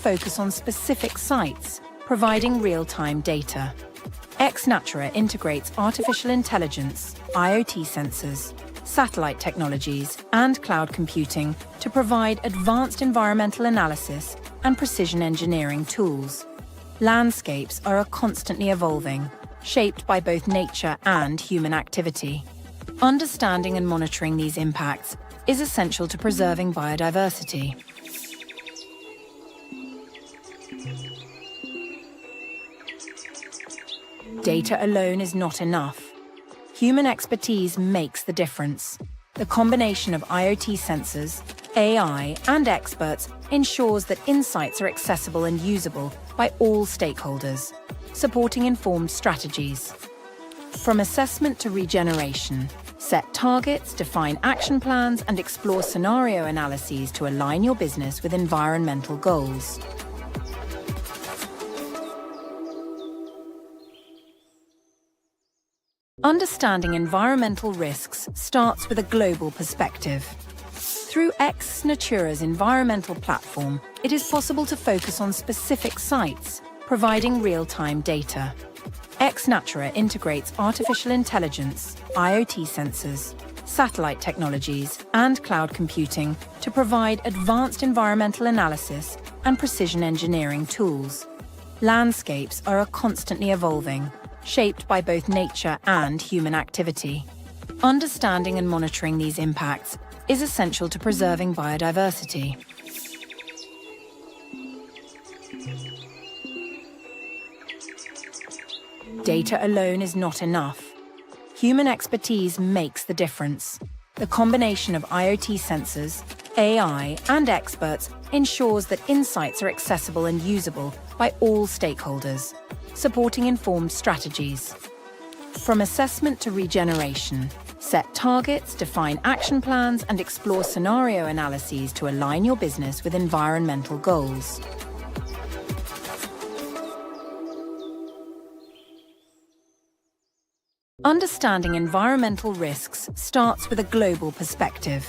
focus on specific sites, providing real-time data. XNatura integrates artificial intelligence, IoT sensors, satellite technologies, and cloud computing to provide advanced environmental analysis and precision engineering tools. Landscapes are constantly evolving, shaped by both nature and human activity. Understanding and monitoring these impacts is essential to preserving biodiversity. Data alone is not enough. Human expertise makes the difference. The combination of IoT sensors, AI, and experts ensures that insights are accessible and usable by all stakeholders, supporting informed strategies. From assessment to regeneration, set targets, define action plans, and explore scenario analyses to align your business with environmental goals. Understanding environmental risks starts with a global perspective. Through XNatura's environmental platform, it is possible to focus on specific sites, providing real-time data. XNatura integrates artificial intelligence, IoT sensors, satellite technologies, and cloud computing to provide advanced environmental analysis and precision engineering tools. Landscapes are constantly evolving, shaped by both nature and human activity. Understanding and monitoring these impacts is essential to preserving biodiversity. Data alone is not enough. Human expertise makes the difference. The combination of IoT sensors, AI, and experts ensures that insights are accessible and usable by all stakeholders, supporting informed strategies. From assessment to regeneration, set targets, define action plans, and explore scenario analyses to align your business with environmental goals. Understanding environmental risks starts with a global perspective.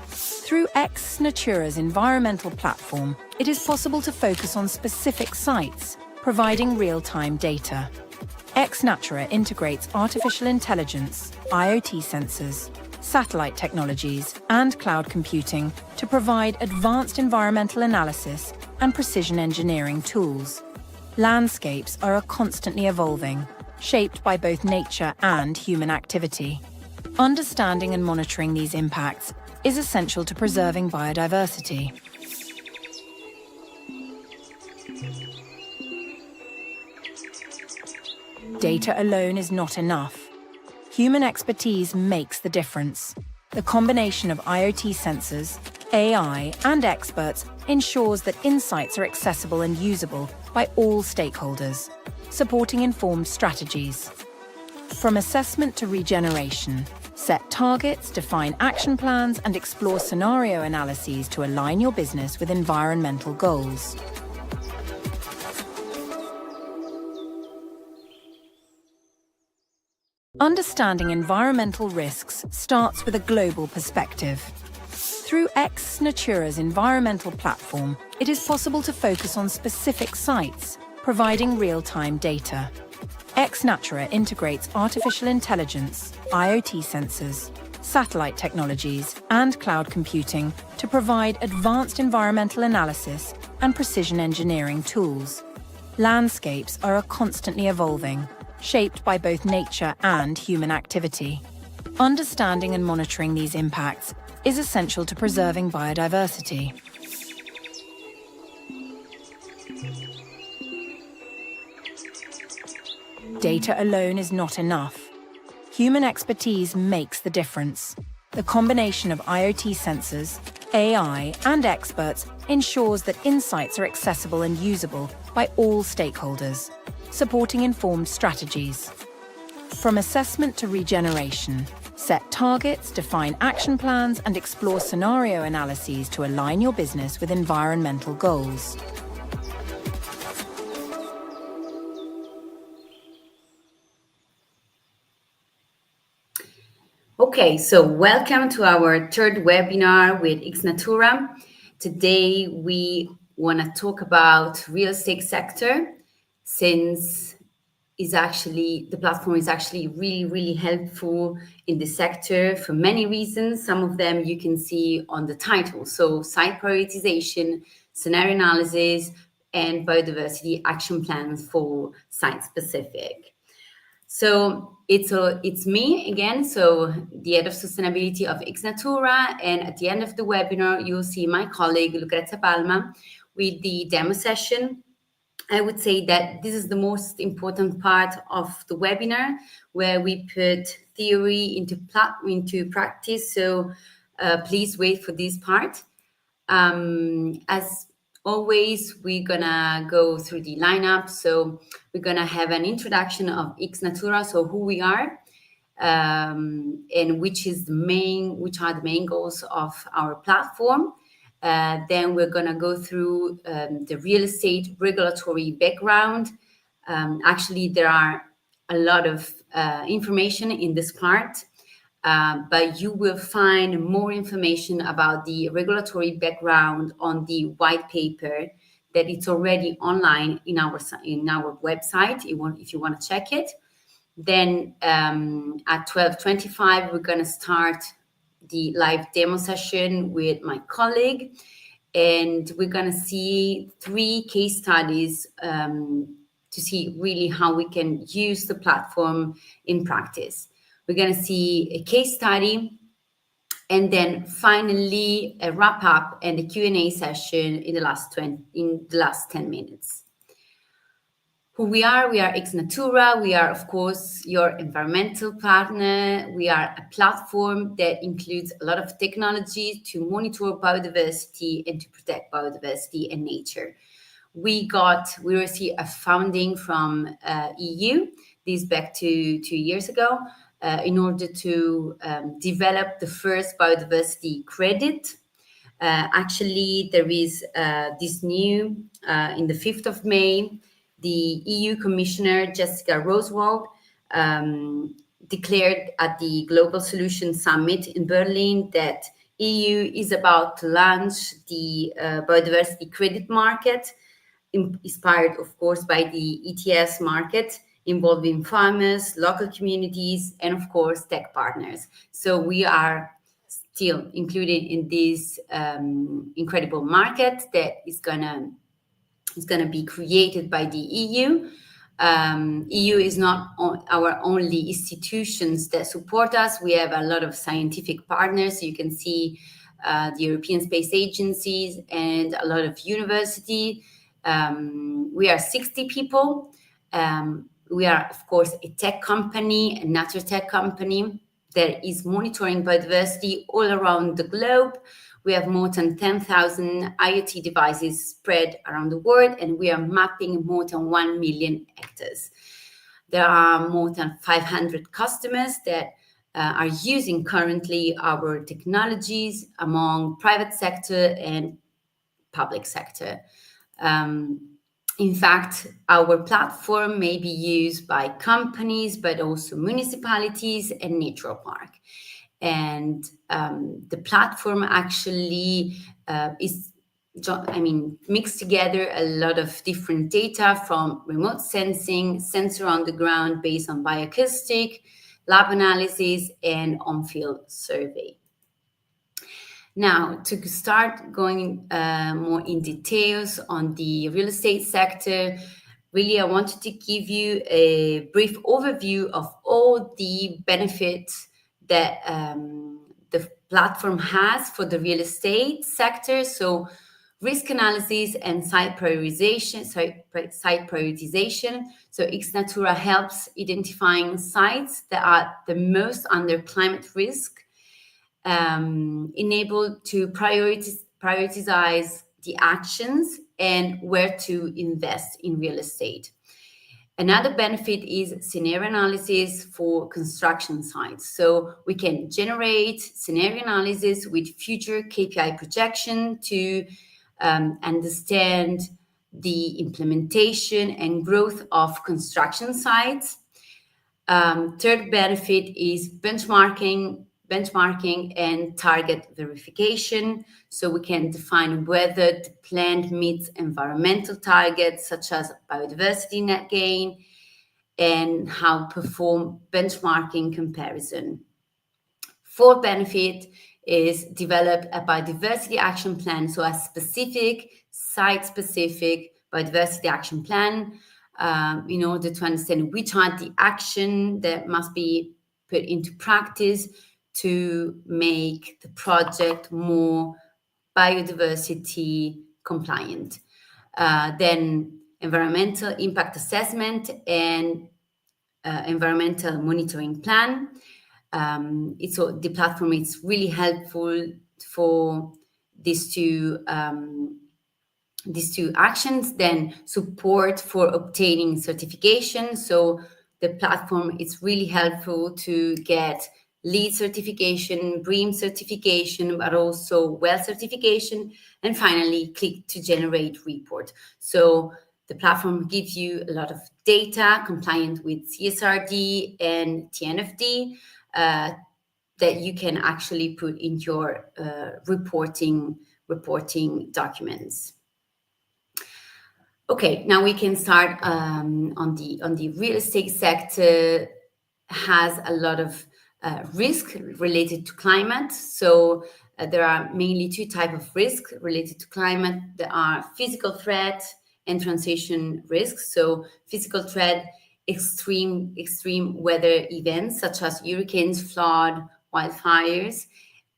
Through XNatura's environmental platform, it is possible to focus on specific sites, providing real-time data. XNatura integrates artificial intelligence, IoT sensors, satellite technologies, and cloud computing to provide advanced environmental analysis and precision engineering tools. Landscapes are constantly evolving, shaped by both nature and human activity. Understanding and monitoring these impacts is essential to preserving biodiversity. Data alone is not enough. Human expertise makes the difference. The combination of IoT sensors, AI, and experts ensures that insights are accessible and usable by all stakeholders, supporting informed strategies. From assessment to regeneration, set targets, define action plans, and explore scenario analyses to align your business with environmental goals. Understanding environmental risks starts with a global perspective. Through XNatura's environmental platform, it is possible to focus on specific sites, providing real-time data. XNatura integrates artificial intelligence, IoT sensors, satellite technologies, and cloud computing to provide advanced environmental analysis and precision engineering tools. Landscapes are constantly evolving, shaped by both nature and human activity. Understanding and monitoring these impacts is essential to preserving biodiversity. Data alone is not enough. Human expertise makes the difference. The combination of IoT sensors, AI, and experts ensures that insights are accessible and usable by all stakeholders, supporting informed strategies. From assessment to regeneration, set targets, define action plans, and explore scenario analyses to align your business with environmental goals. Okay, so welcome to our third webinar with XNatura. Today we want to talk about real estate sector, since the platform is actually really helpful in the sector for many reasons. Some of them you can see on the title. So site prioritization, scenario analysis, and biodiversity action plans for site specific. So it's me again, so the head of sustainability of XNatura, and at the end of the webinar, you'll see my colleague Lucrezia Palma with the demo session. I would say that this is the most important part of the webinar, where we put theory into practice. So please wait for this part. As always, we're gonna go through the lineup. So we're gonna have an introduction of XNatura, so who we are, and which are the main goals of our platform. Then we're going to go through the real estate regulatory background. Actually, there are a lot of information in this part, but you will find more information about the regulatory background on the white paper that it's already online in our website if you want to check it. Then at 12:25, we're going to start the live demo session with my colleague, and we're going to see 3 case studies to see really how we can use the platform in practice. We're going to see a case study, and then finally a wrap up and a Q&A session in the last 10 minutes. Who we are XNatura. We are, of course, your environmental partner. We are a platform that includes a lot of technology to monitor biodiversity and to protect biodiversity and nature. We received a funding from EU, this back to 2 years ago, in order to develop the first biodiversity credit. Actually, there is this new, in the 5th of May, the EU Commissioner Jessica Roswald declared at the Global Solutions Summit in Berlin that EU is about to launch the biodiversity credit market, inspired, of course, by the ETS market, involving farmers, local communities, and, of course, tech partners. So we are still included in this incredible market that is going to be created by the EU. EU is not our only institutions that support us. We have a lot of scientific partners. You can see the European Space Agencies and a lot of university. We are 60 people. We are, of course, a tech company, a natural tech company that is monitoring biodiversity all around the globe. We have more than 10,000 IoT devices spread around the world, and we are mapping more than 1 million hectares. There are more than 500 customers that are using currently our technologies among private sector and public sector. In fact, our platform may be used by companies, but also municipalities and natural park. And the platform actually mixed together a lot of different data from remote sensing, sensor on the ground based on bioacoustic, lab analysis, and on-field survey. Now, to start going more in details on the real estate sector, really, I wanted to give you a brief overview of all the benefits that the platform has for the real estate sector. So risk analysis and site prioritization. So XNatura helps identifying sites that are the most under climate risk, enabled to prioritize the actions and where to invest in real estate. Another benefit is scenario analysis for construction sites. So we can generate scenario analysis with future KPI projection to understand the implementation and growth of construction sites. Third benefit is benchmarking benchmarking and target verification. So we can define whether the plant meets environmental targets such as biodiversity net gain, and how perform benchmarking comparison. Fourth benefit is develop a biodiversity action plan, so a specific, site-specific biodiversity action plan in order to understand which are the action that must be put into practice to make the project more biodiversity compliant. Then environmental impact assessment and environmental monitoring plan. The platform is really helpful for these two actions. Then support for obtaining certification. So the platform is really helpful to get LEED certification, BREEAM certification, but also WELL certification, and finally click to generate report. So the platform gives you a lot of data compliant with CSRD and TNFD that you can actually put in your reporting documents. Okay, now we can start on the real estate sector. Has a lot of risk related to climate. So there are mainly two types of risk related to climate. There are physical threat and transition risks. So physical threat, extreme weather events such as hurricanes, flood, wildfires,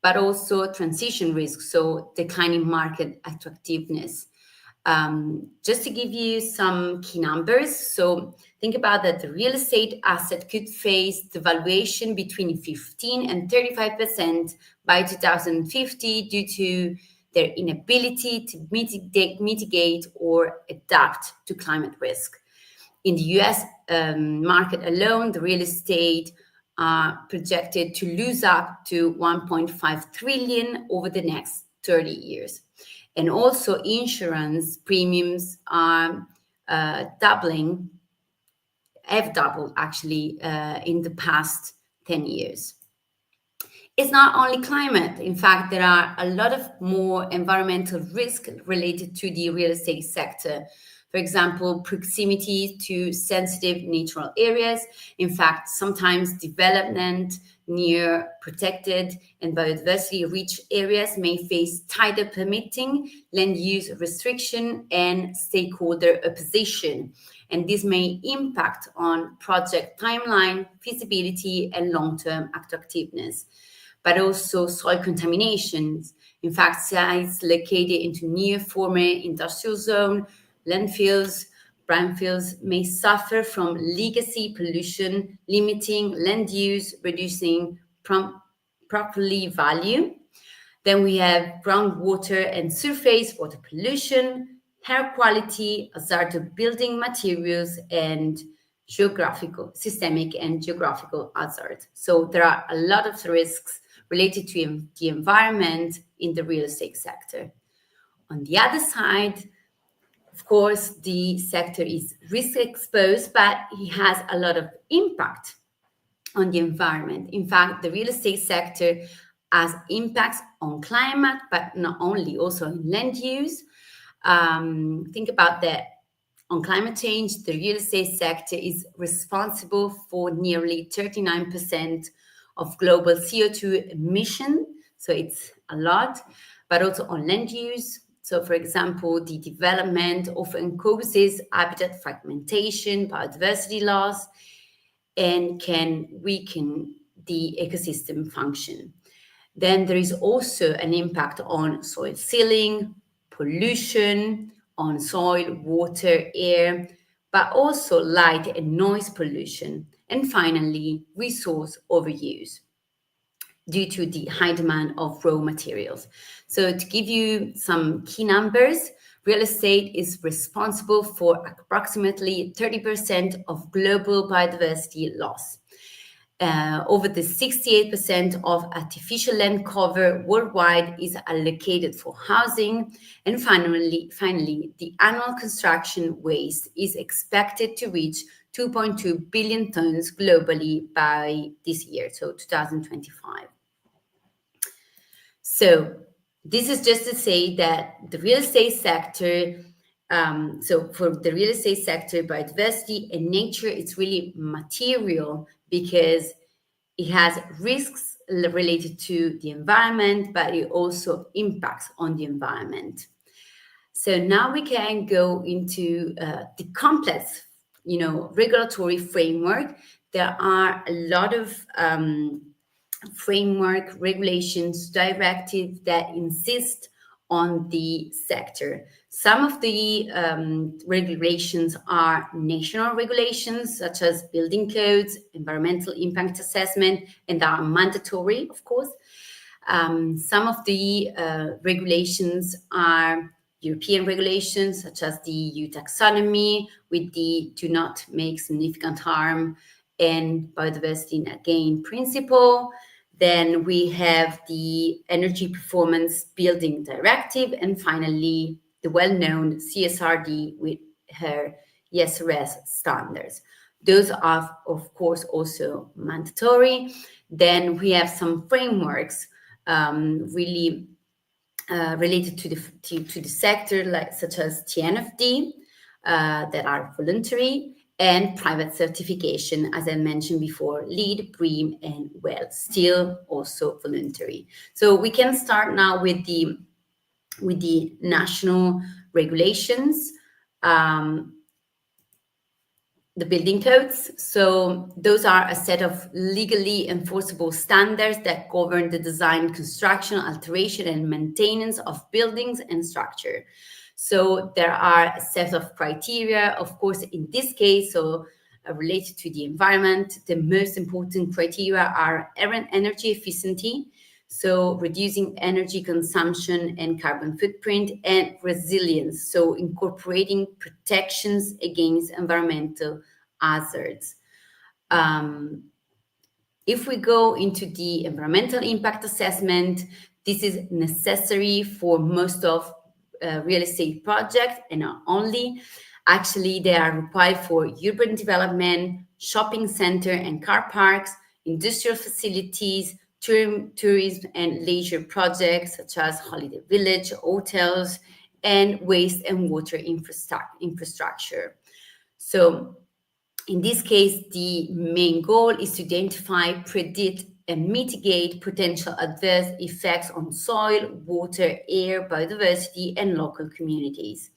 but also transition risks, so declining market attractiveness. Just to give you some key numbers, so think about that the real estate asset could face devaluation between 15 and 35% by 2050 due to their inability to mitigate or adapt to climate risk. In the US market alone, the real estate are projected to lose up to 1.5 trillion over the next 30 years. And also insurance premiums are have doubled actually in the past 10 years. It's not only climate. In fact, there are a lot of more environmental risks related to the real estate sector. For example, proximity to sensitive natural areas. In fact, sometimes development near protected and biodiversity-rich areas may face tighter permitting, land use restriction, and stakeholder opposition. And this may impact on project timeline, feasibility, and long-term attractiveness. But also soil contaminations. In fact, sites located into near former industrial zone, landfills, brownfields may suffer from legacy pollution, limiting land use, reducing property value. Then we have groundwater and surface water pollution, air quality, hazardous building materials, and systemic and geographical hazard. So there are a lot of risks related to the environment in the real estate sector. On the other side, of course, the sector is risk exposed, but it has a lot of impact on the environment. In fact, the real estate sector has impacts on climate, but not only, also in land use. Think about that. On climate change, the real estate sector is responsible for nearly 39% of global CO2 emission. So it's a lot, but also on land use. So, for example, the development often causes habitat fragmentation, biodiversity loss, and can weaken the ecosystem function. Then there is also an impact on soil sealing, pollution, on soil, water, air, but also light and noise pollution. And finally, resource overuse due to the high demand of raw materials. So to give you some key numbers, real estate is responsible for approximately 30% of global biodiversity loss. Over the 68% of artificial land cover worldwide is allocated for housing. And finally, the annual construction waste is expected to reach 2.2 billion tons globally by this year, so 2025. So this is just to say that the real estate sector, so for the real estate sector, biodiversity and nature, it's really material because it has risks related to the environment, but it also impacts on the environment. So now we can go into the complex, regulatory framework. There are a lot of framework, regulations, directives that insist on the sector. Some of the regulations are national regulations, such as building codes, environmental impact assessment, and are mandatory, of course. Some of the regulations are European regulations, such as the EU taxonomy, with the do not make significant harm and biodiversity again principle. Then we have the Energy Performance Building Directive, and finally the well-known CSRD with her ESRS standards. Those are, of course, also mandatory. Then we have some frameworks really related to the sector, such as TNFD, that are voluntary, and private certification, as I mentioned before, LEED, BREEAM, and WELL, still also voluntary. So we can start now with the national regulations. The building codes. So those are a set of legally enforceable standards that govern the design, construction, alteration, and maintenance of buildings and structure. So there are a set of criteria, of course, in this case, related to the environment. The most important criteria are energy efficiency, so reducing energy consumption and carbon footprint, and resilience, so incorporating protections against environmental hazards. If we go into the environmental impact assessment, this is necessary for most of real estate projects, and not only. Actually, they are required for urban development, shopping center and car parks, industrial facilities, tourism and leisure projects such as holiday village, hotels, and waste and water infrastructure. So in this case, the main goal is to identify, predict, and mitigate potential adverse effects on soil, water, air, biodiversity, and local communities.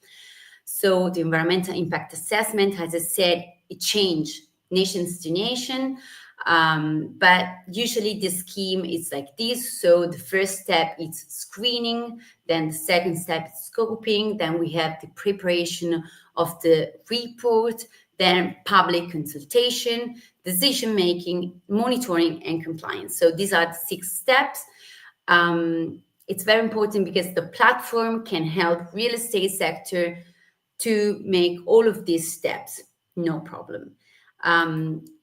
So the environmental impact assessment, as I said, it changed nations to nation, but usually the scheme is like this. So the first step is screening, then the second step is scoping, then we have the preparation of the report, then public consultation, decision-making, monitoring, and compliance. So these are the 6 steps. It's very important because the platform can help real estate sector to make all of these steps, no problem.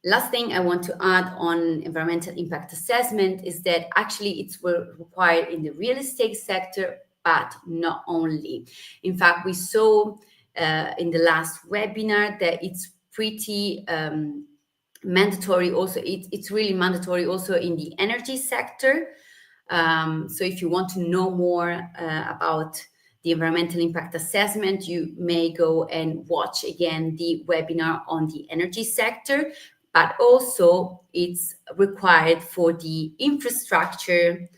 Last thing I want to add on environmental impact assessment is that actually it's required in the real estate sector, but not only. In fact, we saw in the last webinar that it's pretty mandatory also. It's really mandatory also in the energy sector. So if you want to know more about the environmental impact assessment, you may go and watch again the webinar on the energy sector, but also it's required for the infrastructure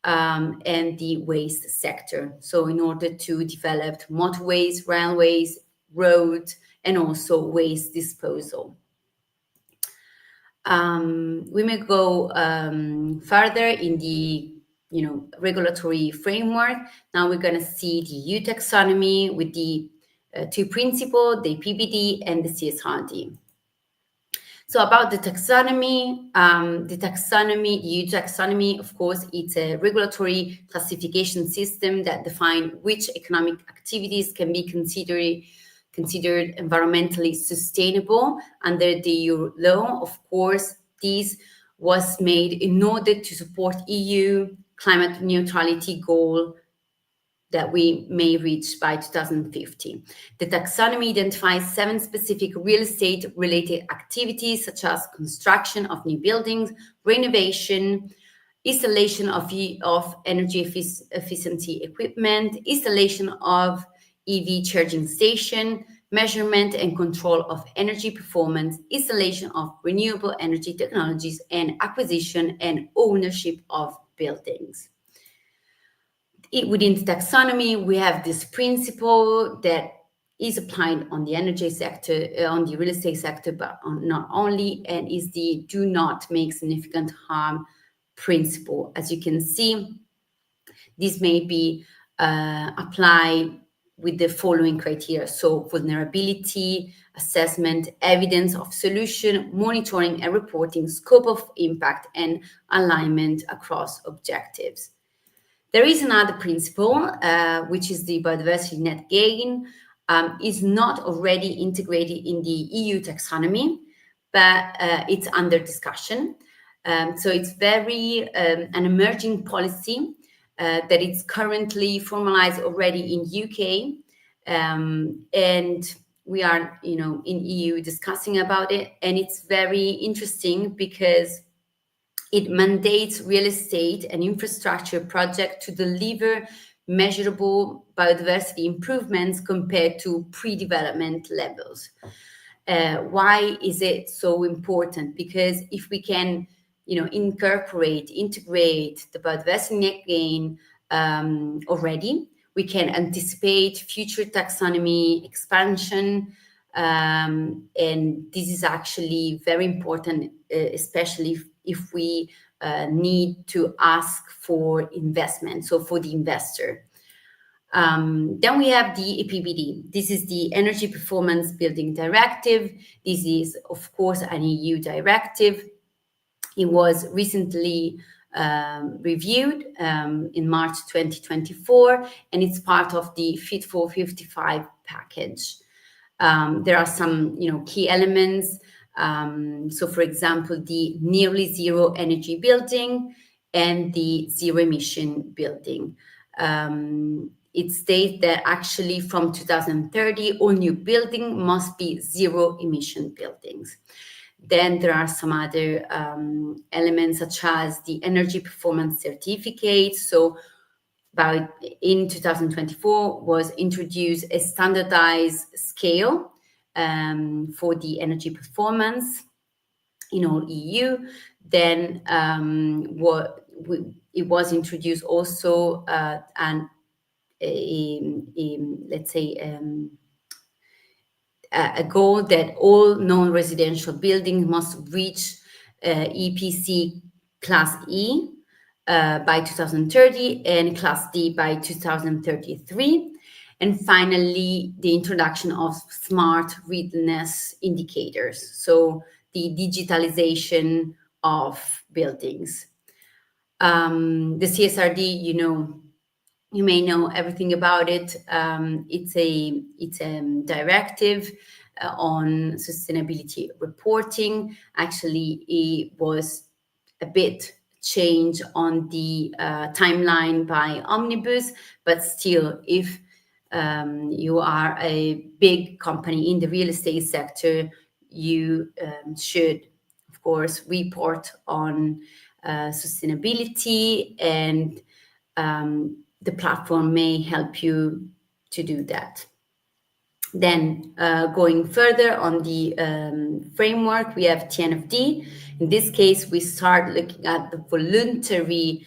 and the waste sector. So in order to develop motorways, railways, roads, and also waste disposal. We may go further in the regulatory framework. Now we're going to see the EU taxonomy with the 2 principles, the EPBD and the CSRD. So about the taxonomy, the EU taxonomy, of course, it's a regulatory classification system that defines which economic activities can be considered environmentally sustainable under the EU law. Of course, this was made in order to support EU climate neutrality goal that we may reach by 2050. The taxonomy identifies 7 specific real estate related activities, such as construction of new buildings, renovation, installation of energy efficiency equipment, installation of EV charging station, measurement and control of energy performance, installation of renewable energy technologies, and acquisition and ownership of buildings. Within the taxonomy, we have this principle that is applied on the energy sector, on the real estate sector, but not only, and is the do not make significant harm principle. As you can see, this may be applied with the following criteria. So vulnerability, assessment, evidence of solution, monitoring and reporting, scope of impact, and alignment across objectives. There is another principle, which is the biodiversity net gain, is not already integrated in the EU taxonomy, but it's under discussion. So it's very an emerging policy that it's currently formalized already in UK, and we are, in EU discussing about it, and it's very interesting because it mandates real estate and infrastructure projects to deliver measurable biodiversity improvements compared to pre-development levels. Why is it so important? Because if we can, integrate the biodiversity net gain already, we can anticipate future taxonomy expansion, and this is actually very important, especially if we need to ask for investment, so for the investor. Then we have the EPBD. This is the Energy Performance Building Directive. This is, of course, an EU directive. It was recently reviewed in March 2024, and it's part of the Fit for 55 package. There are some, key elements. So, for example, the nearly zero energy building and the zero emission building. It states that actually from 2030, all new buildings must be zero emission buildings. Then there are some other elements, such as the energy performance certificate. So in 2024 was introduced a standardized scale for the energy performance in all EU. Then it was introduced also a goal that all non-residential buildings must reach EPC Class E by 2030 and Class D by 2033. And finally, the introduction of smart readiness indicators, so the digitalization of buildings. The CSRD, you may know everything about it. It's a directive on sustainability reporting. Actually, it was a bit changed on the timeline by Omnibus, but still, if you are a big company in the real estate sector, you should, of course, report on sustainability, and the platform may help you to do that. Then going further on the framework, we have TNFD. In this case, we start looking at the voluntary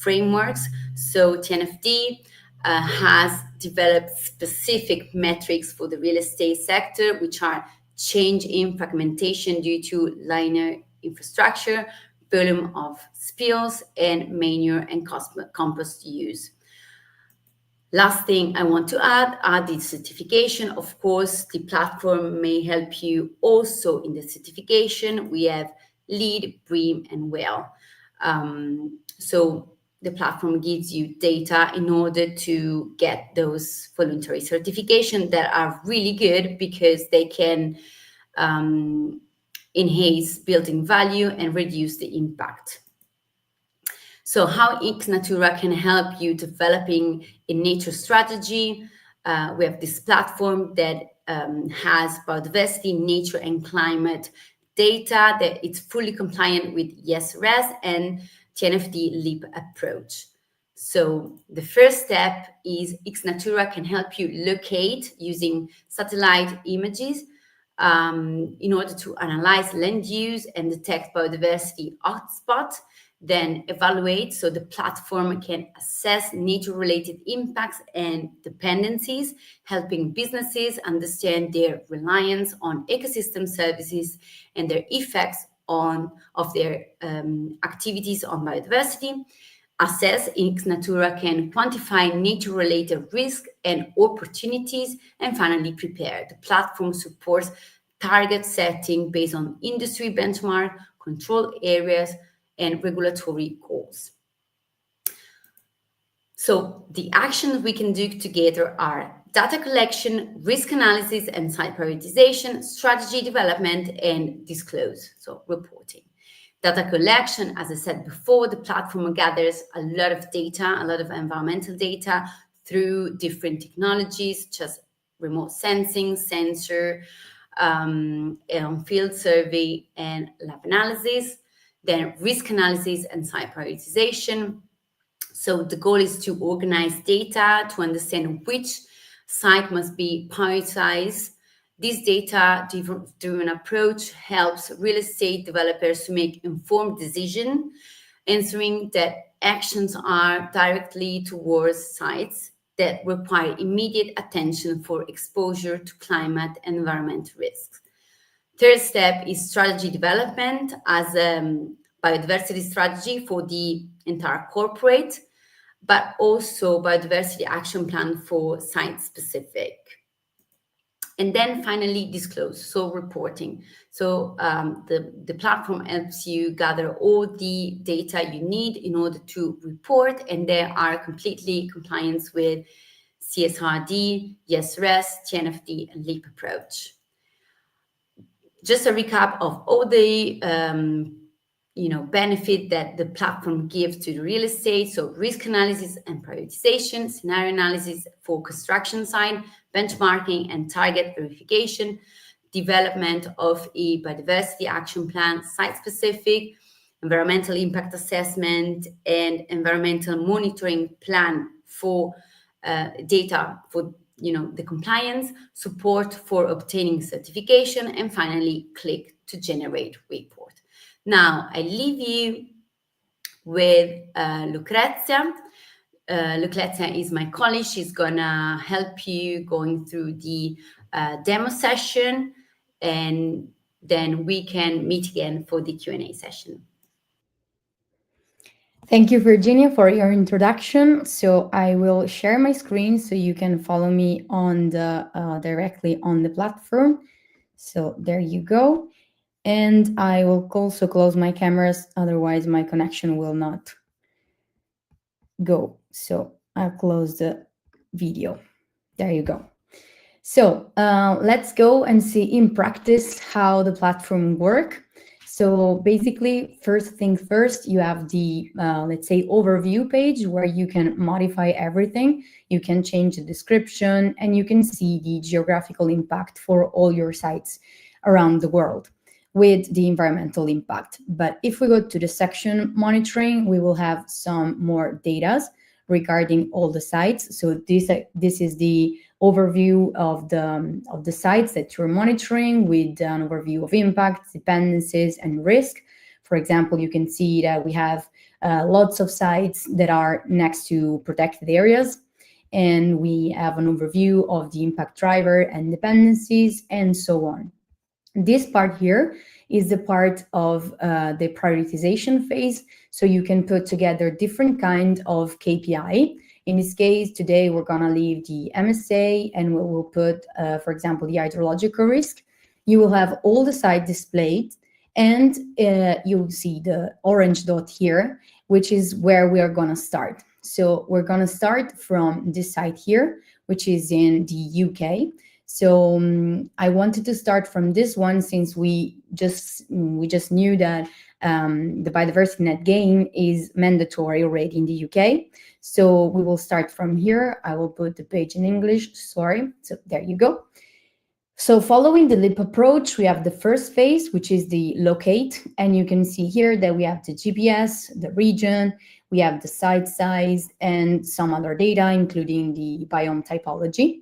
frameworks. So TNFD has developed specific metrics for the real estate sector, which are change in fragmentation due to linear infrastructure, volume of spills, and manure and compost use. Last thing I want to add are the certification. Of course, the platform may help you also in the certification. We have LEED, BREEAM, and WELL. So the platform gives you data in order to get those voluntary certifications that are really good, because they can enhance building value and reduce the impact. So how XNatura can help you developing a nature strategy? We have this platform that has biodiversity, nature, and climate data, that it's fully compliant with yes-res and TNFD LEAP approach. So the first step is XNatura can help you locate using satellite images in order to analyze land use and detect biodiversity hotspots, then evaluate, so the platform can assess nature-related impacts and dependencies, helping businesses understand their reliance on ecosystem services and their effects of their activities on biodiversity. Assess, XNatura can quantify nature-related risks and opportunities, and finally prepare. The platform supports target setting based on industry benchmark, control areas, and regulatory goals. So the actions we can do together are data collection, risk analysis and site prioritization, strategy development, and disclose, so reporting. Data collection, as I said before, the platform gathers a lot of data, a lot of environmental data through different technologies, such as remote sensing, sensor, field survey, and lab analysis. Then risk analysis and site prioritization. So the goal is to organize data to understand which site must be prioritized. This data-driven approach helps real estate developers to make informed decisions, ensuring that actions are directly towards sites that require immediate attention for exposure to climate and environmental risks. Third step is strategy development as a biodiversity strategy for the entire corporate, but also biodiversity action plan for site-specific. And then finally, disclose, so reporting. So the platform helps you gather all the data you need in order to report, and they are completely compliant with CSRD, yes-res, TNFD, and LEAP approach. Just a recap of all the benefit that the platform gives to the real estate. So risk analysis and prioritization, scenario analysis for construction site, benchmarking and target verification, development of a biodiversity action plan, site-specific, environmental impact assessment, and environmental monitoring plan for data for the compliance, support for obtaining certification, and finally click to generate report. Now I leave you with Lucrezia. Lucrezia is my colleague. She's gonna help you going through the demo session, and then we can meet again for the Q&A session. Thank you, Virginia, for your introduction. So I will share my screen so you can follow me on the directly on the platform. So there you go. And I will also close my cameras, otherwise my connection will not go. So I'll close the video. There you go. So let's go and see in practice how the platform works. So basically, first thing first, you have the, let's say, overview page where you can modify everything. You can change the description and you can see the geographical impact for all your sites around the world with the environmental impact. But if we go to the section monitoring, we will have some more data regarding all the sites. So this is the overview of the sites that you're monitoring with an overview of impacts, dependencies, and risk. For example, you can see that we have lots of sites that are next to protected areas, and we have an overview of the impact driver and dependencies, and so on. This part here is the part of the prioritization phase. So you can put together different kind of KPI. In this case, today we're gonna leave the MSA and we will put, for example, the hydrological risk. You will have all the sites displayed, and you'll see the orange dot here, which is where we are gonna start. So we're gonna start from this site here, which is in the UK. So I wanted to start from this one since we just knew that the biodiversity net gain is mandatory already in the UK. So we will start from here. I will put the page in English, sorry. So there you go. So following the LEAP approach, we have the first phase, which is the locate. And you can see here that we have the GPS, the region, we have the site size, and some other data, including the biome typology.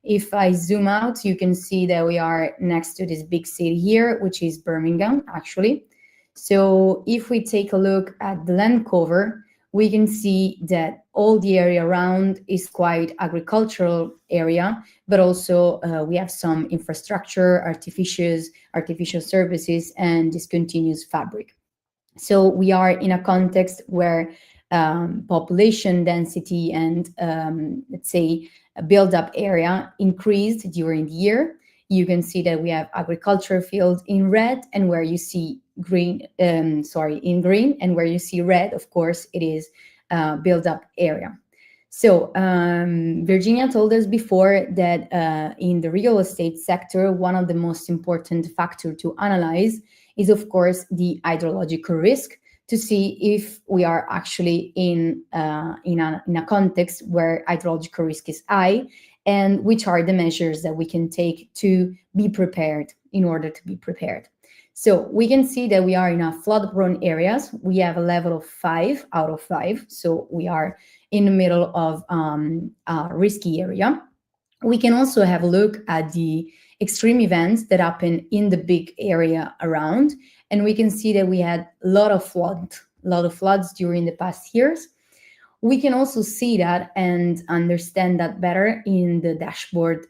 If I zoom out, you can see that we are next to this big city here, which is Birmingham, actually. So if we take a look at the land cover, we can see that all the area around is quite agricultural area, but also we have some infrastructure, artificial services, and discontinuous fabric. So we are in a context where population density and let's say a build-up area increased during the year. You can see that we have agriculture fields in red, and where you see green, in green, and where you see red, of course, it is build-up area. So Virginia told us before that in the real estate sector, one of the most important factors to analyze is, of course, the hydrological risk, to see if we are actually in a context where hydrological risk is high, and which are the measures that we can take to be prepared in order to be prepared. So we can see that we are in a flood-prone areas. We have a level of 5 out of 5, so we are in the middle of a risky area. We can also have a look at the extreme events that happen in the big area around, and we can see that we had a lot of floods during the past years. We can also see that and understand that better in the dashboard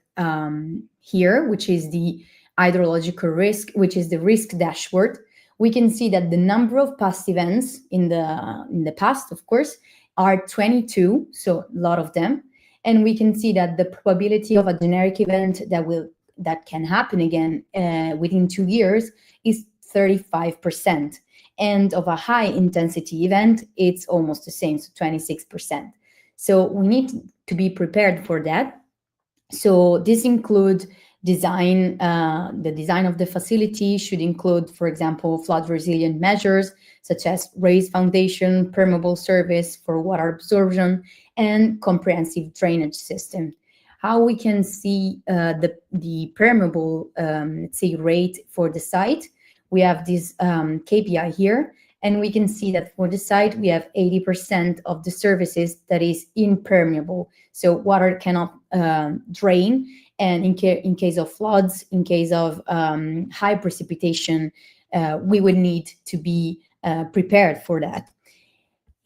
here, which is the hydrological risk, which is the risk dashboard. We can see that the number of past events in the past, of course, are 22, so a lot of them. And we can see that the probability of a generic event that can happen again within 2 years is 35%. And of a high intensity event, it's almost the same, so 26%. So we need to be prepared for that. So this includes design. The design of the facility should include, for example, flood resilient measures such as raised foundation, permeable surface for water absorption, and comprehensive drainage system. How we can see the permeable, let's say, rate for the site. We have this KPI here, and we can see that for the site, we have 80% of the surfaces that is impermeable. So water cannot drain, and in case of floods, in case of high precipitation, we would need to be prepared for that.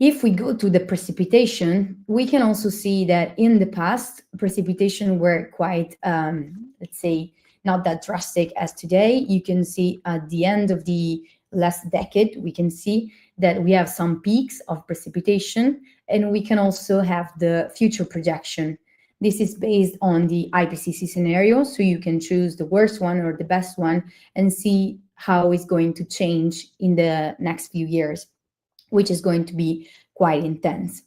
If we go to the precipitation, we can also see that in the past, precipitation were quite, let's say, not that drastic as today. You can see at the end of the last decade, we can see that we have some peaks of precipitation, and we can also have the future projection. This is based on the IPCC scenario, so you can choose the worst one or the best one and see how it's going to change in the next few years, which is going to be quite intense.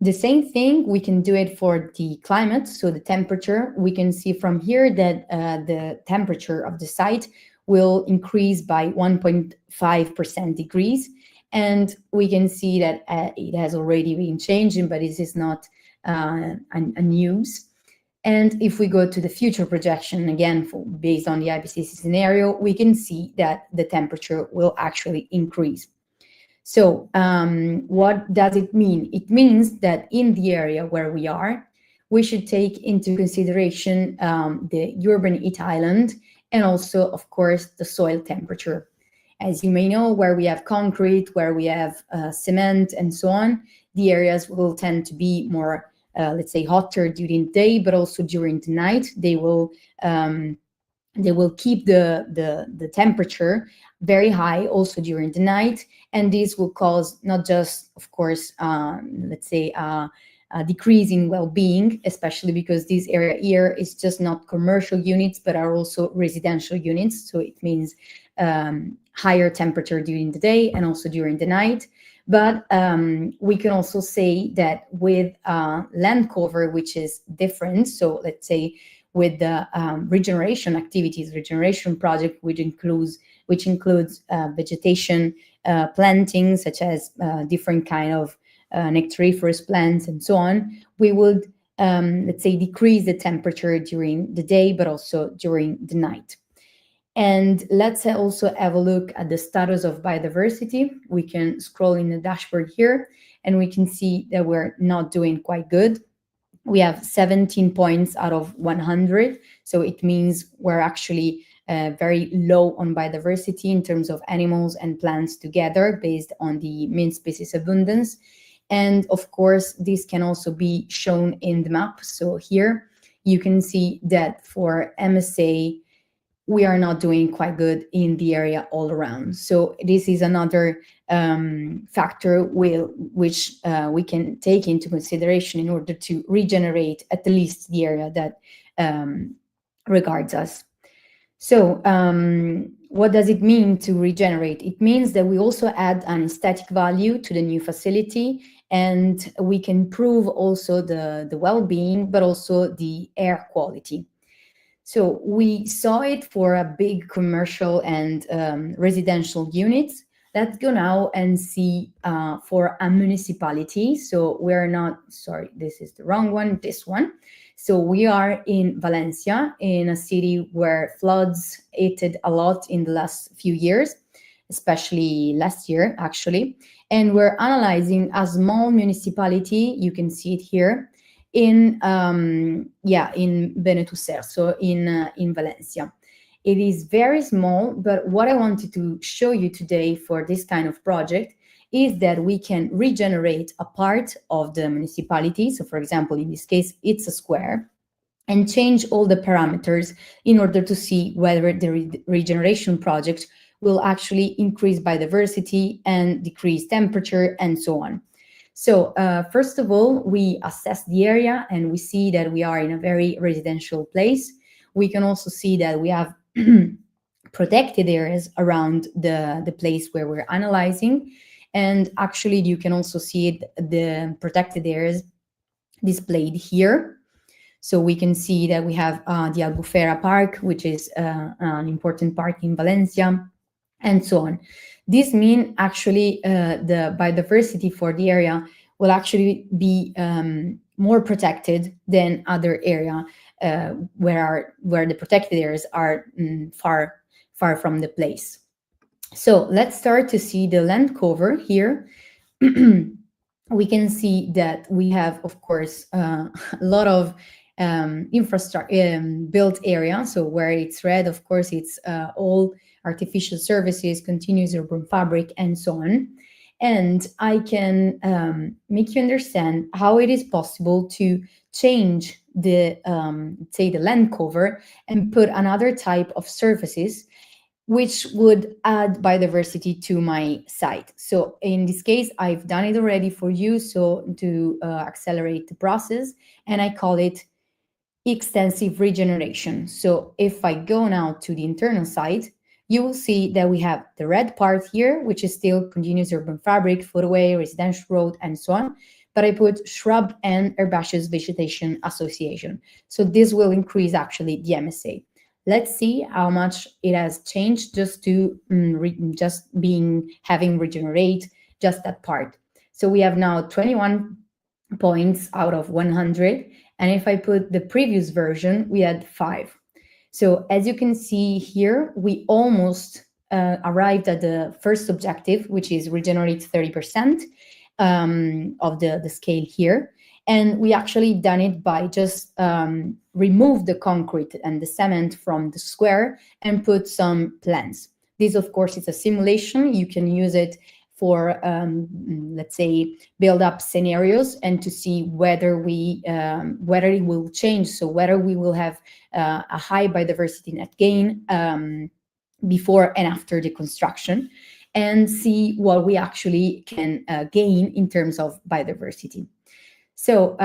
The same thing, we can do it for the climate, so the temperature. We can see from here that the temperature of the site will increase by 1.5% degrees. And we can see that it has already been changing, but this is not a news. And if we go to the future projection, again, based on the IPCC scenario, we can see that the temperature will actually increase. So what does it mean? It means that in the area where we are, we should take into consideration the urban heat island and also, of course, the soil temperature. As you may know, where we have concrete, where we have cement and so on, the areas will tend to be more, let's say, hotter during the day, but also during the night. They will keep the temperature very high also during the night, and this will cause not just, of course, let's say, a decrease in well-being, especially because this area here is just not commercial units, but are also residential units. So it means higher temperature during the day and also during the night. But we can also say that with land cover, which is different, so let's say with the regeneration activities, regeneration project, which includes vegetation planting, such as different kind of nectariferous plants and so on, we would let's say, decrease the temperature during the day, but also during the night. And let's also have a look at the status of biodiversity. We can scroll in the dashboard here, and we can see that we're not doing quite good. We have 17 points out of 100. So it means we're actually very low on biodiversity in terms of animals and plants together based on the mean species abundance. And of course, this can also be shown in the map. So here you can see that for MSA, we are not doing quite good in the area all around. So this is another factor which we can take into consideration in order to regenerate at least the area that regards us. So what does it mean to regenerate? It means that we also add an aesthetic value to the new facility, and we can improve also the well-being, but also the air quality. So we saw it for a big commercial and residential units. Let's go now and see for a municipality. So we're not, sorry, this is the wrong one, this one. So we are in Valencia, in a city where floods hit it a lot in the last few years, especially last year, actually. And we're analyzing a small municipality, you can see it here, in Benetússer, so in Valencia. It is very small, but what I wanted to show you today for this kind of project is that we can regenerate a part of the municipality. So for example, in this case, it's a square, and change all the parameters in order to see whether the regeneration project will actually increase biodiversity and decrease temperature and so on. So first of all, we assess the area and we see that we are in a very residential place. We can also see that we have protected areas around the place where we're analyzing. And actually, you can also see the protected areas displayed here. So we can see that we have the Albufera Park, which is an important park in Valencia, and so on. This means actually the biodiversity for the area will actually be more protected than other area where the protected areas are far from the place. So let's start to see the land cover here. We can see that we have, of course, a lot of infrastructure built area. So where it's red, of course, it's all artificial services, continuous urban fabric, and so on. And I can make you understand how it is possible to change the, say, the land cover and put another type of surfaces which would add biodiversity to my site. So in this case, I've done it already for you, so to accelerate the process, and I call it extensive regeneration. So if I go now to the internal site, you will see that we have the red part here, which is still continuous urban fabric, footway, residential road, and so on. But I put shrub and herbaceous vegetation association. So this will increase actually the MSA. Let's see how much it has changed just to having regenerate just that part. So we have now 21 points out of 100. And if I put the previous version, we had 5. So as you can see here, we almost arrived at the first objective, which is regenerate 30% of the scale here. And we actually done it by just remove the concrete and the cement from the square and put some plants. This, of course, is a simulation. You can use it for, let's say, build up scenarios and to see whether whether it will change. So whether we will have a high biodiversity net gain before and after the construction, and see what we actually can gain in terms of biodiversity. So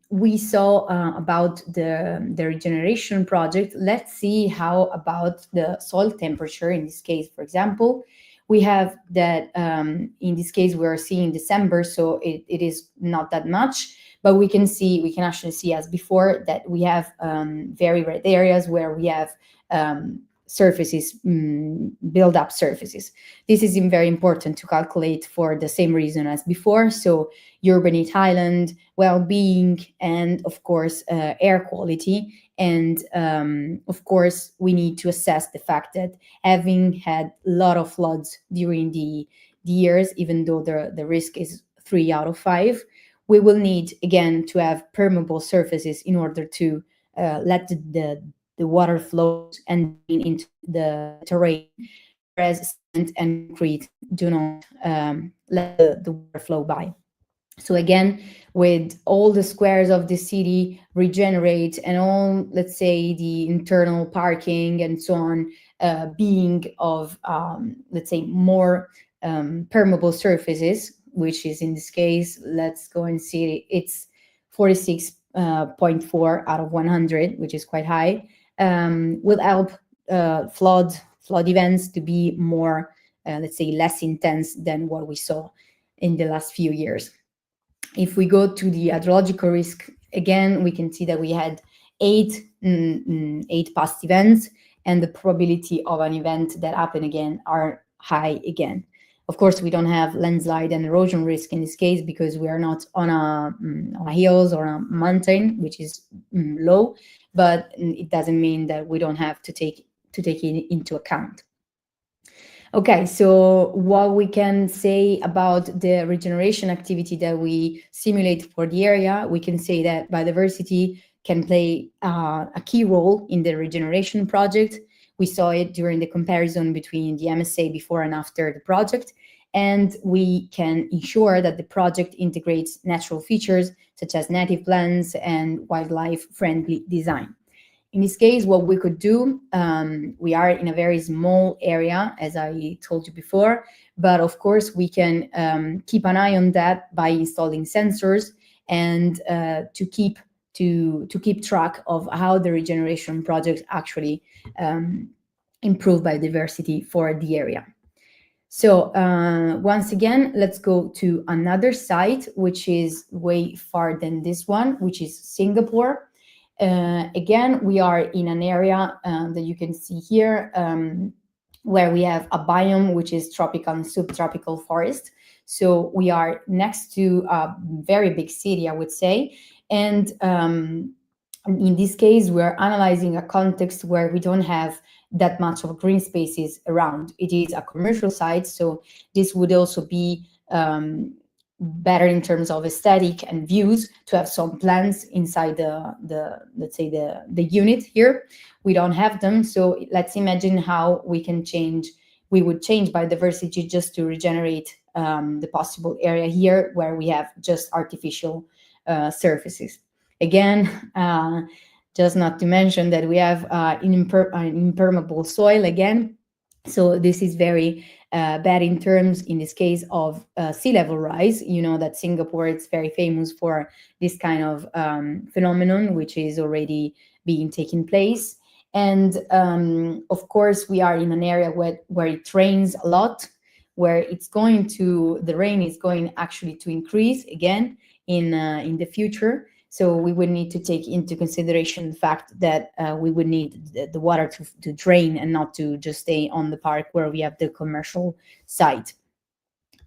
we saw about the regeneration project. Let's see how about the soil temperature in this case. For example, we have that in this case we are seeing December, so it is not that much, but we can actually see as before that we have very red areas where we have surfaces, build up surfaces. This is very important to calculate for the same reason as before. So urbanite island, well-being, and of course air quality. And of course we need to assess the fact that having had a lot of floods during the years, even though the risk is 3 out of 5, we will need again to have permeable surfaces in order to let the water flow and drain into the terrain, whereas cement and concrete do not let the water flow by. So again, with all the squares of the city regenerate and all, let's say, the internal parking and so on, being of, let's say, more permeable surfaces, which is in this case, let's go and see, it's 46.4 out of 100, which is quite high, will help flood events to be more, let's say, less intense than what we saw in the last few years. If we go to the hydrological risk, again, we can see that we had eight past events, and the probability of an event that happen again are high again. Of course, we don't have landslide and erosion risk in this case because we are not on a hills or a mountain, which is low, but it doesn't mean that we don't have to take it into account. Okay, so what we can say about the regeneration activity that we simulate for the area, we can say that biodiversity can play a key role in the regeneration project. We saw it during the comparison between the MSA before and after the project, and we can ensure that the project integrates natural features such as native plants and wildlife-friendly design. In this case, what we could do, we are in a very small area, as I told you before, but of course we can keep an eye on that by installing sensors and to keep track of how the regeneration projects actually improve biodiversity for the area. So once again, let's go to another site, which is way far than this one, which is Singapore. Again, we are in an area that you can see here where we have a biome which is tropical and subtropical forest. So we are next to a very big city, I would say. And in this case, we're analyzing a context where we don't have that much of green spaces around. It is a commercial site, so this would also be better in terms of aesthetic and views to have some plants inside the let's say the unit here. We don't have them, so let's imagine how we would change biodiversity just to regenerate the possible area here where we have just artificial surfaces. Again, just not to mention that we have an impermeable soil again. So this is very bad in terms, in this case, of sea level rise. You know that Singapore is very famous for this kind of phenomenon, which is already being taking place. And of course, we are in an area where it rains a lot, where the rain is going actually to increase again in the future. So we would need to take into consideration the fact that we would need the water to drain and not to just stay on the park where we have the commercial site.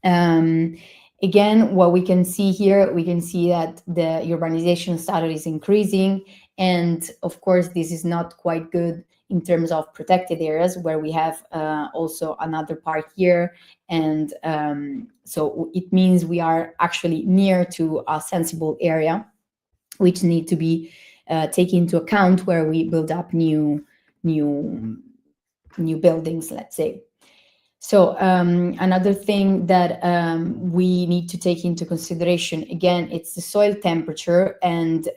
Again, what we can see here, we can see that the urbanization status is increasing. And of course, this is not quite good in terms of protected areas where we have also another park here. And so it means we are actually near to a sensible area, which need to be taken into account where we build up new buildings, let's say. So another thing that we need to take into consideration, again, it's the soil temperature. And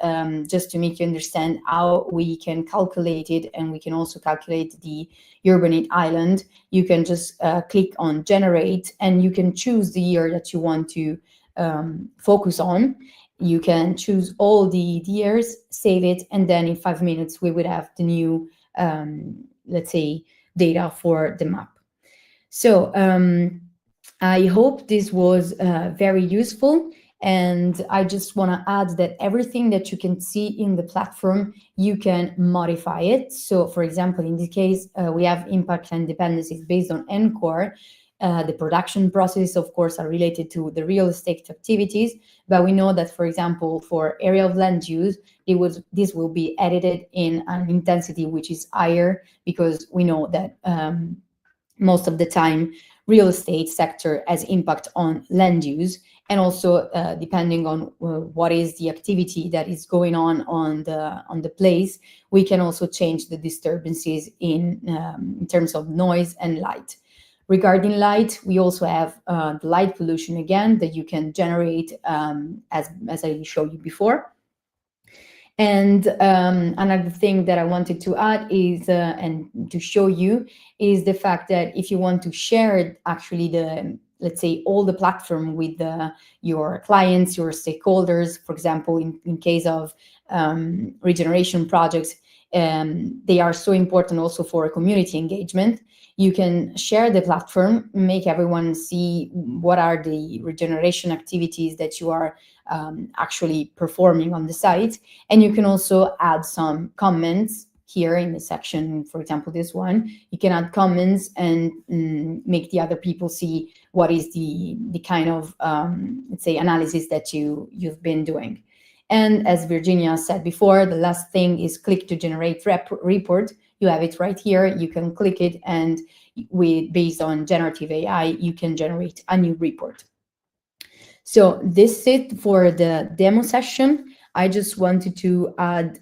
just to make you understand how we can calculate it, and we can also calculate the urbanite island, you can just click on generate, and you can choose the year that you want to focus on. You can choose all the years, save it, and then in 5 minutes, we would have the new, let's say, data for the map. So I hope this was very useful. And I just want to add that everything that you can see in the platform, you can modify it. So for example, in this case, we have impact and dependencies based on NCore. The production processes, of course, are related to the real estate activities, but we know that, for example, for area of land use, this will be edited in an intensity which is higher, because we know that most of the time real estate sector has impact on land use, and also depending on what is the activity that is going on the place, we can also change the disturbances in terms of noise and light. Regarding light, we also have the light pollution again that you can generate as I showed you before. And another thing that I wanted to add is, and to show you, is the fact that if you want to share actually let's say, all the platform with your clients, your stakeholders, for example, in case of regeneration projects, they are so important also for community engagement. You can share the platform, make everyone see what are the regeneration activities that you are actually performing on the site. And you can also add some comments here in the section, for example, this one. You can add comments and make the other people see what is the kind of, let's say, analysis that you've been doing. And as Virginia said before, the last thing is click to generate report. You have it right here. You can click it, and based on generative AI, you can generate a new report. So this is it for the demo session. I just wanted to add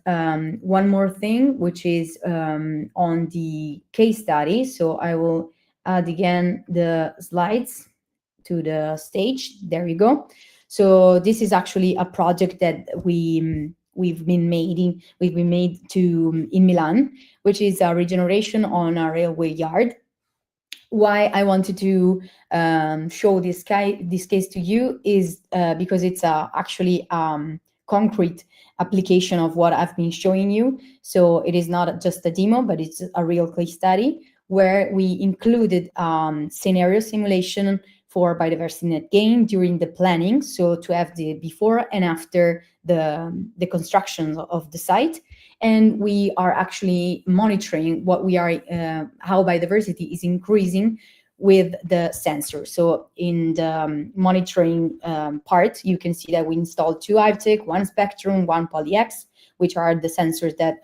one more thing, which is on the case study. So I will add again the slides to the stage. There you go. So this is actually a project that we've been made in Milan, which is a regeneration on a railway yard. Why I wanted to show this case to you is because it's actually concrete application of what I've been showing you. So it is not just a demo, but it's a real case study where we included scenario simulation for biodiversity net gain during the planning. So to have the before and after the construction of the site. And we are actually monitoring how biodiversity is increasing with the sensor. So in the monitoring part, you can see that we installed 2 IVTEC, 1 Spectrum, 1 PolyX, which are the sensors that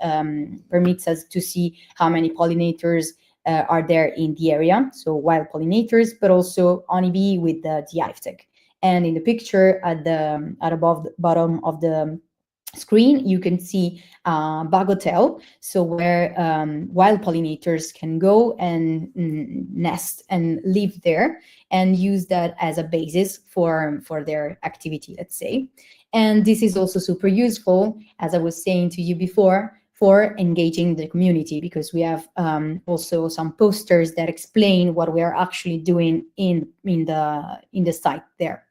permits us to see how many pollinators are there in the area. So wild pollinators, but also honeybee with the IVTEC. And in the picture at the bottom of the screen, you can see bug hotel, so where wild pollinators can go and nest and live there and use that as a basis for their activity, let's say. And this is also super useful, as I was saying to you before, for engaging the community, because we have also some posters that explain what we are actually doing in the site there.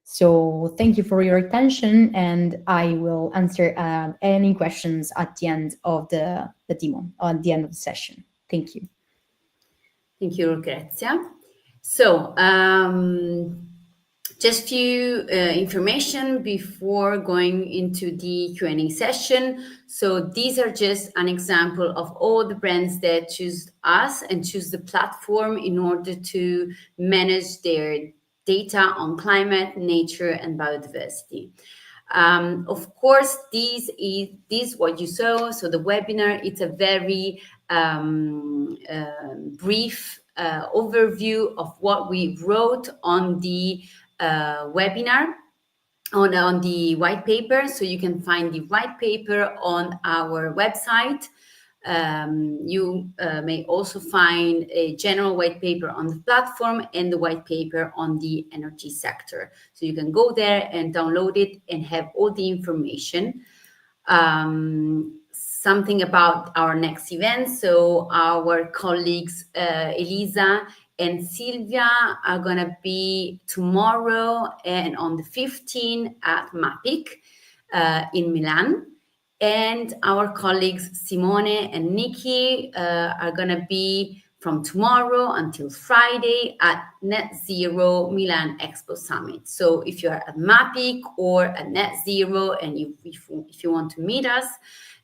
So thank you for your attention, and I will answer any questions at the end of the demo, or at the end of the session. Thank you. Thank you, Lucrezia. So just few information before going into the Q&A session. So these are just an example of all the brands that choose us and choose the platform in order to manage their data on climate, nature, and biodiversity. Of course, this what you saw. So the webinar, it's a very brief overview of what we wrote on the webinar, on the white paper. So you can find the white paper on our website. You may also find a general white paper on the platform and the white paper on the energy sector. So you can go there and download it and have all the information. Something about our next event. So our colleagues Elisa and Silvia are going to be tomorrow and on the 15th at MAPIC in Milan. And our colleagues Simone and Nikki are going to be from tomorrow until Friday at Net Zero Milan Expo Summit. So if you're at MAPIC or at Net Zero and if you want to meet us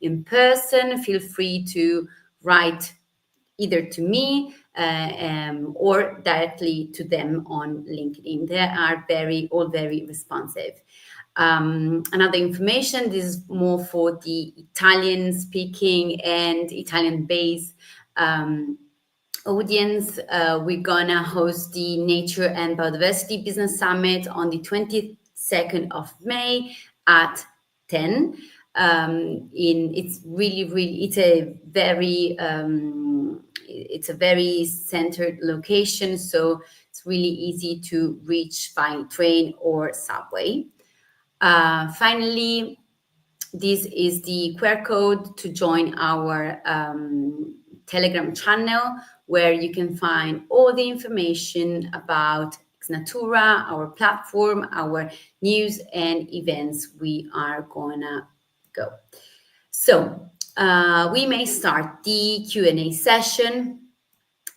in person, feel free to write either to me or directly to them on LinkedIn. They are all very responsive. Another information, this is more for the Italian speaking and Italian based audience. We're gonna host the Nature and Biodiversity Business Summit on the 22nd of May at 10. It's a very centered location, so it's really easy to reach by train or subway. Finally, this is the QR code to join our Telegram channel, where you can find all the information about XNatura, our platform, our news and events we are gonna go. So we may start the Q&A session.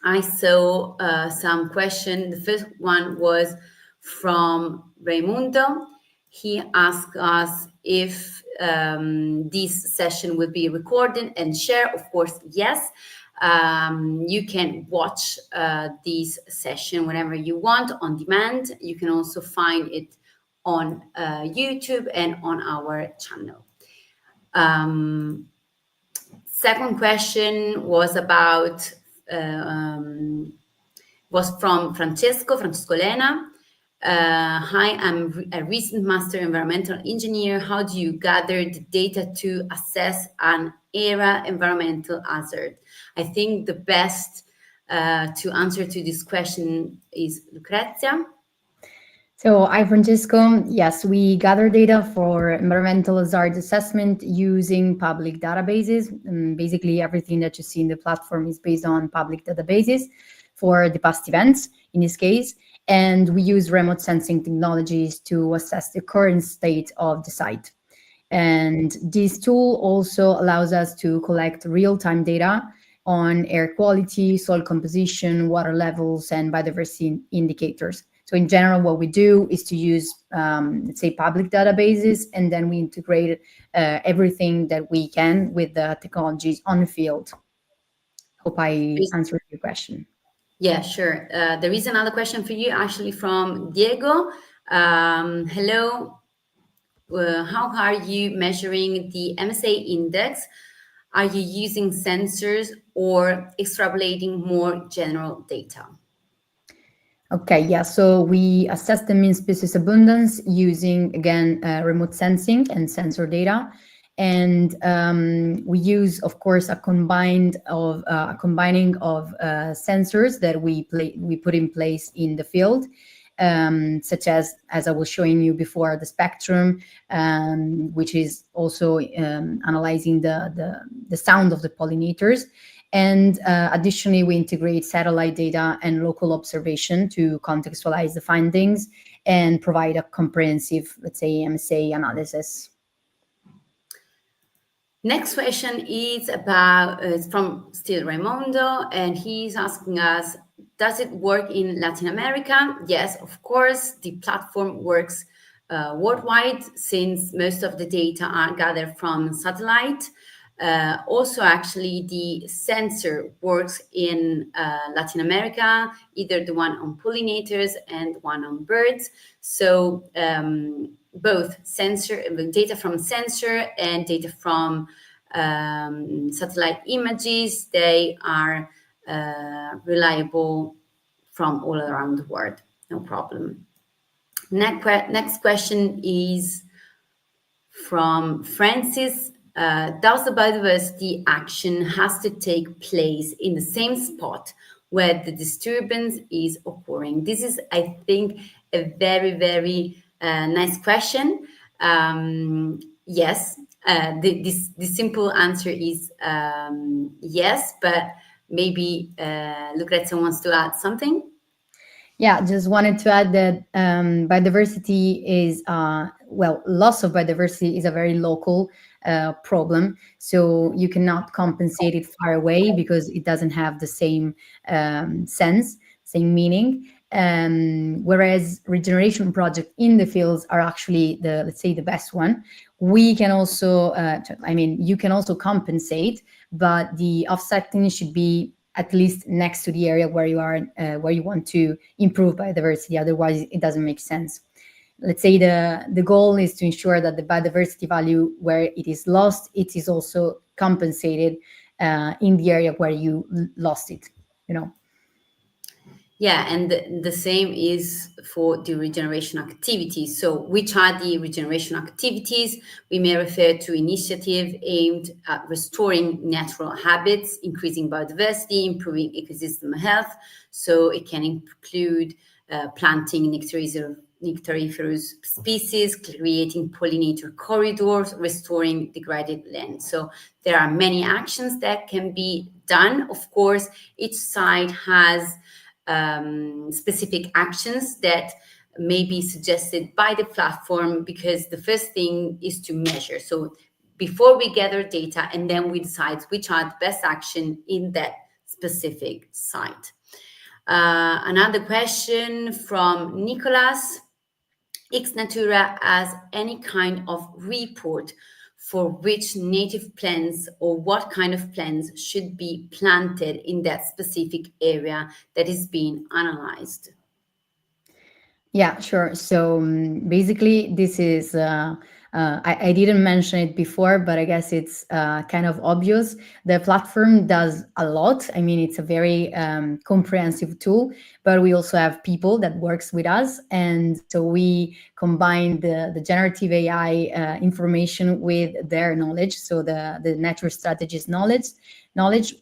I saw some questions. The first one was from Raimundo. He asked us if this session will be recorded and shared. Of course, yes. You can watch this session whenever you want on demand. You can also find it on YouTube and on our channel. Second question was from Francesco Lena. Hi, I'm a recent master environmental engineer. How do you gather the data to assess an area environmental hazard? I think the best to answer to this question is Lucrezia. So, hi, Francesco. Yes, we gather data for environmental hazard assessment using public databases. Basically, everything that you see in the platform is based on public databases for the past events, in this case. And we use remote sensing technologies to assess the current state of the site. And this tool also allows us to collect real-time data on air quality, soil composition, water levels, and biodiversity indicators. So in general, what we do is to use, let's say, public databases, and then we integrate everything that we can with the technologies on the field. Hope I answered your question. Yeah, sure. There is another question for you, actually, from Diego. Hello. How are you measuring the MSA index? Are you using sensors or extrapolating more general data? Okay, yeah, so we assess the mean species abundance using, again, remote sensing and sensor data. And we use, of course, a combining of sensors that we put in place in the field, such as I was showing you before, the spectrum, which is also analyzing the sound of the pollinators. And additionally, we integrate satellite data and local observation to contextualize the findings and provide a comprehensive, let's say, MSA analysis. Next question is it's from still Raimondo, and he's asking us, does it work in Latin America? Yes, of course. The platform works worldwide, since most of the data are gathered from satellite. Also, actually, the sensor works in Latin America, either the one on pollinators and one on birds. So both data from sensor and data from satellite images, they are reliable from all around the world, no problem. Next question is from Francis. Does the biodiversity action has to take place in the same spot where the disturbance is occurring? This is, I think, a very, very nice question. Yes, the simple answer is yes, but maybe Lucrezia wants to add something. Yeah, just wanted to add that biodiversity is, loss of biodiversity is a very local problem. So you cannot compensate it far away because it doesn't have the same sense, same meaning. Whereas regeneration projects in the fields are actually let's say the best one. We can also, you can also compensate, but the offsetting should be at least next to the area where you are, where you want to improve biodiversity. Otherwise, it doesn't make sense. Let's say the goal is to ensure that the biodiversity value where it is lost, it is also compensated in the area where you lost it, you know. Yeah, and the same is for the regeneration activities. So which are the regeneration activities? We may refer to initiatives aimed at restoring natural habits, increasing biodiversity, improving ecosystem health. So it can include planting nectariferous species, creating pollinator corridors, restoring degraded land. So there are many actions that can be done. Of course, each site has specific actions that may be suggested by the platform, because the first thing is to measure. So before we gather data, and then we decide which are the best action in that specific site. Another question from Nicolas. XNatura has any kind of report for which native plants or what kind of plants should be planted in that specific area that is being analyzed? Yeah, sure. So basically, this is, I didn't mention it before, but I guess it's kind of obvious. The platform does a lot. I mean, it's a very comprehensive tool, but we also have people that works with us. And so we combine the generative AI information with their knowledge. So the natural strategist knowledge,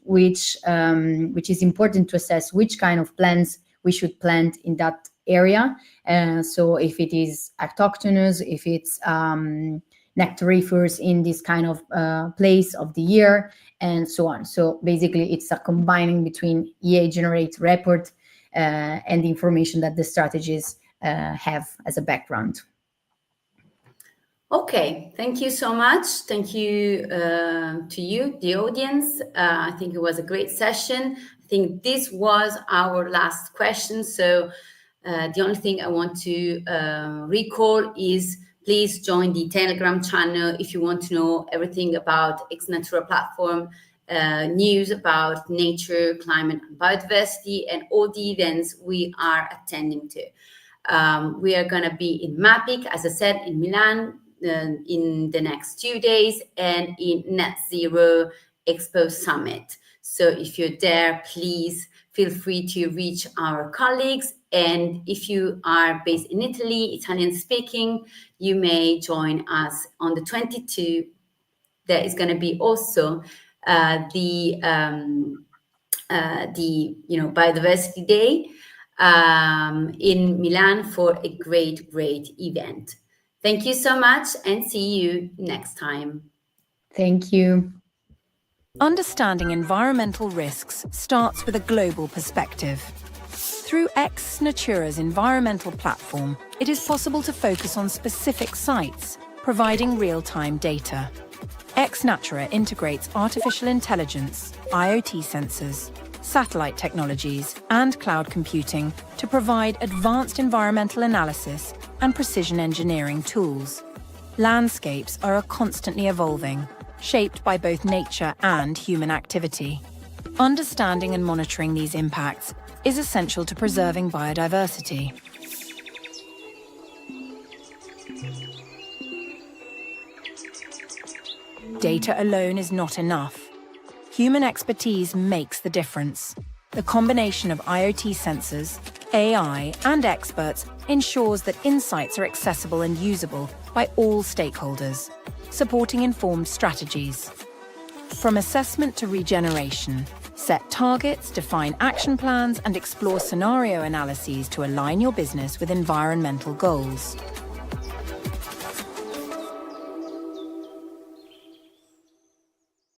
which is important to assess which kind of plants we should plant in that area. So if it is autochthonous, if it's nectariferous in this kind of place of the year, and so on. So basically, it's a combining between EA generate report and the information that the strategists have as a background. Okay, thank you so much. Thank you to you, the audience. I think it was a great session. I think this was our last question. So the only thing I want to recall is please join the Telegram channel if you want to know everything about XNatura platform, news about nature, climate, and biodiversity, and all the events we are attending to. We are going to be in MAPIC, as I said, in Milan in the next 2 days, and in Net Zero Expo Summit. So if you're there, please feel free to reach our colleagues. And if you are based in Italy, Italian speaking, you may join us on the 22. There is going to be also the Biodiversity Day in Milan for a great event. Thank you so much, and see you next time. Thank you. Understanding environmental risks starts with a global perspective. Through XNatura's environmental platform, it is possible to focus on specific sites, providing real-time data. XNatura integrates artificial intelligence, IoT sensors, satellite technologies, and cloud computing to provide advanced environmental analysis and precision engineering tools. Landscapes are constantly evolving, shaped by both nature and human activity. Understanding and monitoring these impacts is essential to preserving biodiversity. Data alone is not enough. Human expertise makes the difference. The combination of IoT sensors, AI, and experts ensures that insights are accessible and usable by all stakeholders, supporting informed strategies. From assessment to regeneration, set targets, define action plans, and explore scenario analyses to align your business with environmental goals.